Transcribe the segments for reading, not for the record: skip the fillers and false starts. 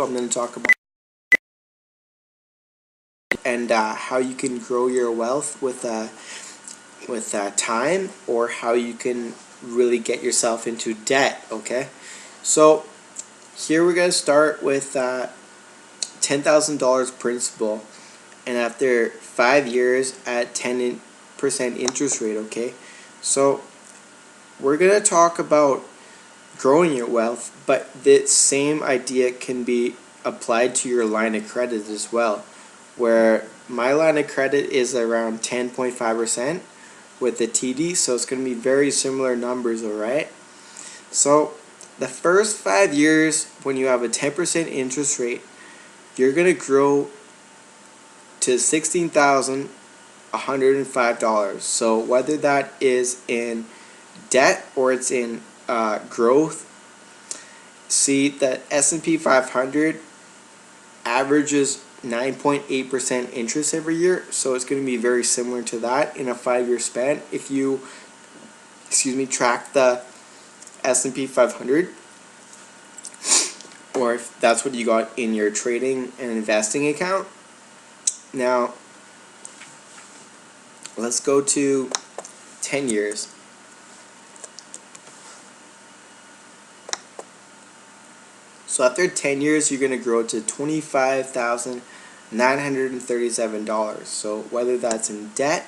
I'm going to talk about and how you can grow your wealth with time, or how you can really get yourself into debt. Okay, so here we're going to start with $10,000 principal, and after 5 years at 10% interest rate. Okay, so we're going to talk about growing your wealth, but the same idea can be applied to your line of credit as well, where my line of credit is around 10.5% with the TD, so it's going to be very similar numbers. Alright, so the first 5 years when you have a 10% interest rate, you're going to grow to $16,105. So whether that is in debt or it's in growth, see that S&P 500 averages 9.8% interest every year, so it's going to be very similar to that in a 5-year span if you track the S&P 500, or if that's what you got in your trading and investing account. Now let's go to 10 years. So after 10 years, you're going to grow to $25,937. So whether that's in debt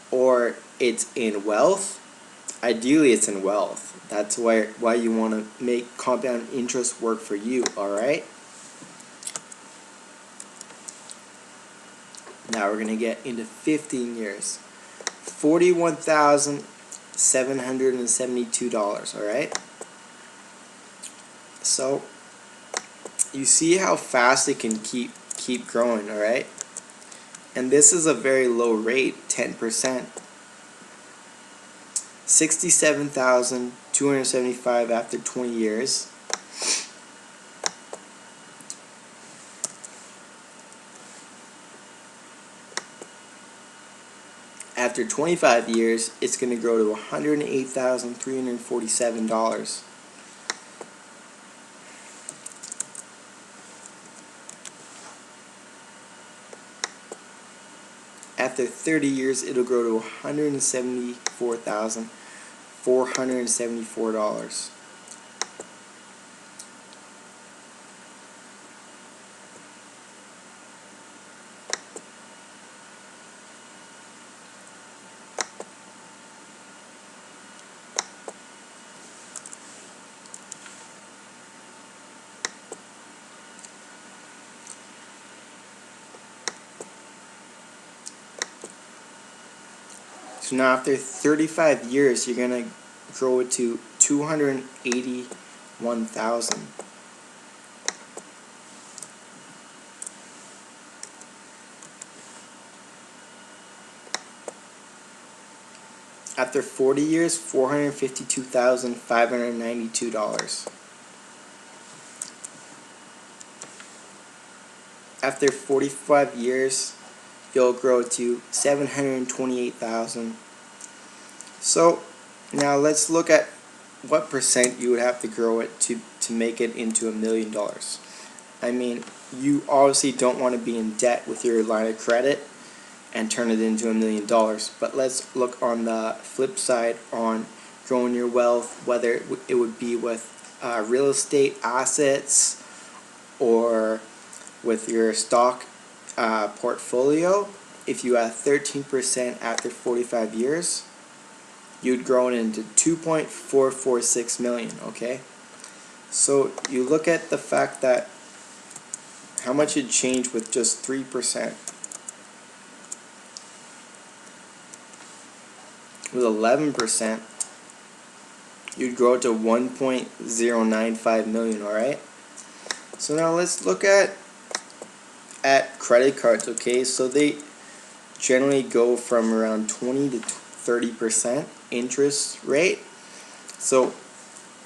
or it's in wealth, ideally it's in wealth. That's why you want to make compound interest work for you. Alright, now we're going to get into 15 years. $41,772. Alright, so you see how fast it can keep growing. Alright, and this is a very low rate, 10%. $67,275 after 20 years. After 25 years, it's going to grow to $108,347. After 30 years, it'll grow to $174,474. So now after 35 years, you're going to grow it to $281,000. After 40 years, $452,592. After 45 years, you'll grow to $728,000. So now let's look at what percent you would have to grow it to make it into $1 million. I mean, you obviously don't want to be in debt with your line of credit and turn it into $1 million. But let's look on the flip side on growing your wealth, whether it would be with real estate assets or with your stock portfolio. If you have 13% after 45 years, you'd grow it into $2.446 million. Okay, so you look at the fact that how much it changed with just 3%. With 11%, you'd grow it to $1.095 million. Alright, so now let's look at credit cards. Okay, so they generally go from around 20 to 30% interest rate. So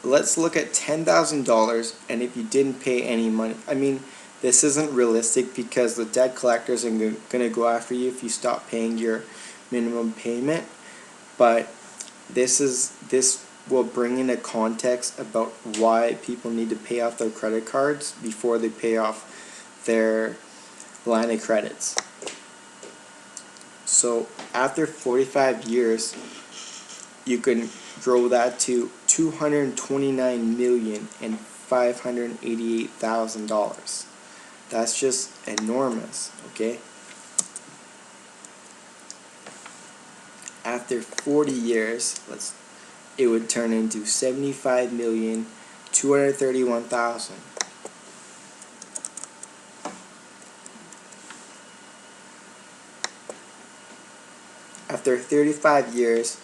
let's look at $10,000, and if you didn't pay any money, I mean, this isn't realistic because the debt collectors are going to go after you if you stop paying your minimum payment. But this will bring in a context about why people need to pay off their credit cards before they pay off their line of credits. So after 45 years, you can grow that to $229,588,000. That's just enormous, okay? After 40 years, it would turn into $75,231,000. After 35 years,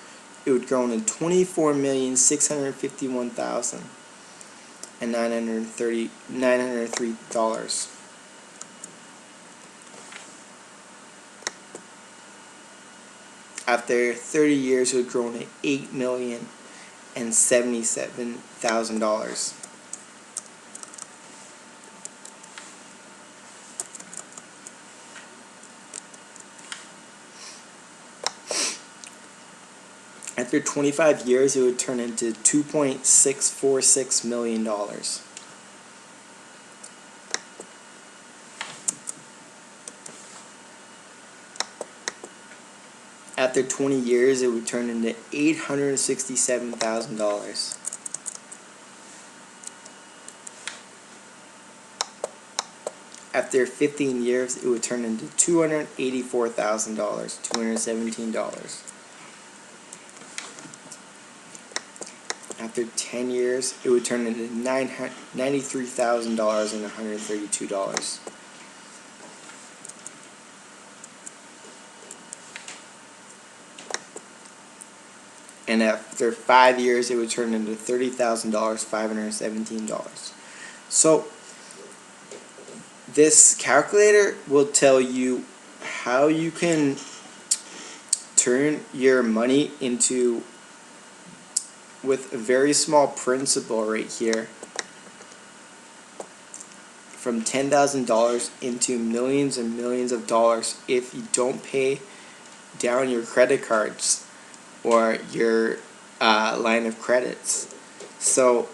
it would grow to $24,651,903. After 30 years, it would grow to $8,077,000. After 25 years, it would turn into $2.646 million. After 20 years, it would turn into $867,000. After 15 years, it would turn into $284,000, $217. After 10 years, it would turn into $93,000 and $132. And after 5 years, it would turn into $30,000, $517. So this calculator will tell you how you can turn your money into, with a very small principal right here, from $10,000 into millions and millions of dollars if you don't pay down your credit cards or your line of credits. So,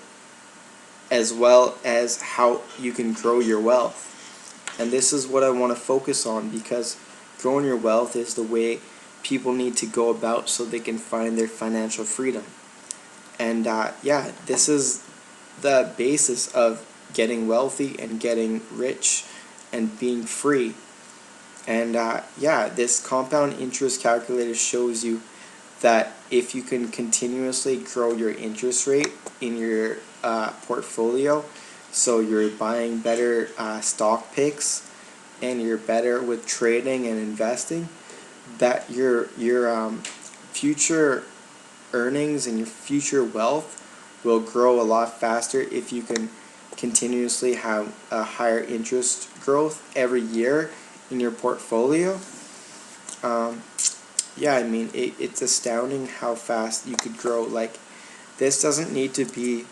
as well as how you can grow your wealth. And this is what I want to focus on, because growing your wealth is the way people need to go about so they can find their financial freedom. And yeah, this is the basis of getting wealthy and getting rich and being free. And yeah, this compound interest calculator shows you that if you can continuously grow your interest rate in your portfolio, so you're buying better stock picks and you're better with trading and investing, that your future earnings and your future wealth will grow a lot faster if you can continuously have a higher interest growth every year in your portfolio. Yeah, I mean, it's astounding how fast you could grow. Like, this doesn't need to be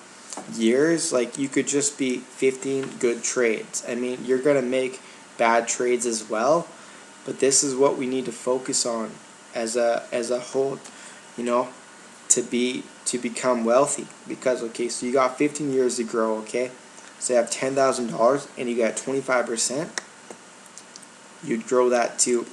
years. Like, you could just be 15 good trades. I mean, you're gonna make bad trades as well, but this is what we need to focus on as a whole, you know, to become wealthy. Because, okay, so you got 15 years to grow, okay? So you have $10,000 and you got 25%. You'd grow that to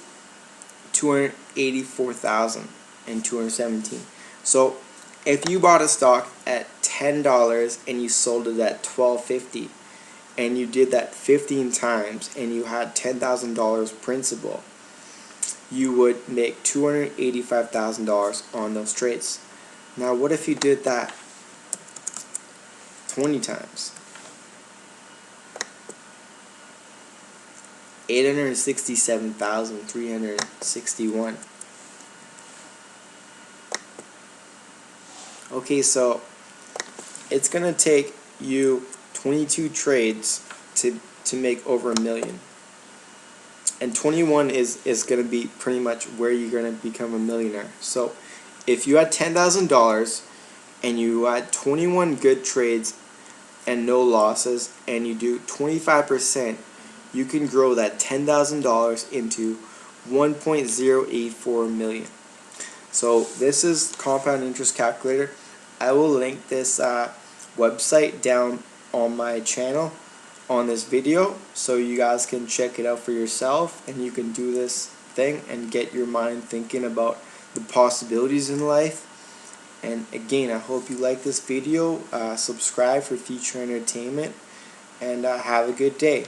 $284,217. So if you bought a stock at $10 and you sold it at $12.50, and you did that 15 times and you had $10,000 principal, you would make $285,000 on those trades. Now what if you did that 20 times? $867,361. Okay, so it's gonna take you 22 trades to make over $1 million, and 21 is gonna be pretty much where you're gonna become a millionaire. So if you had $10,000 and you had 21 good trades and no losses, and you do 25%, you can grow that $10,000 into $1.084 million. So this is compound interest calculator. I will link this website down on my channel on this video, so you guys can check it out for yourself, and you can do this thing and get your mind thinking about the possibilities in life. And again, I hope you like this video. Subscribe for future entertainment, and have a good day.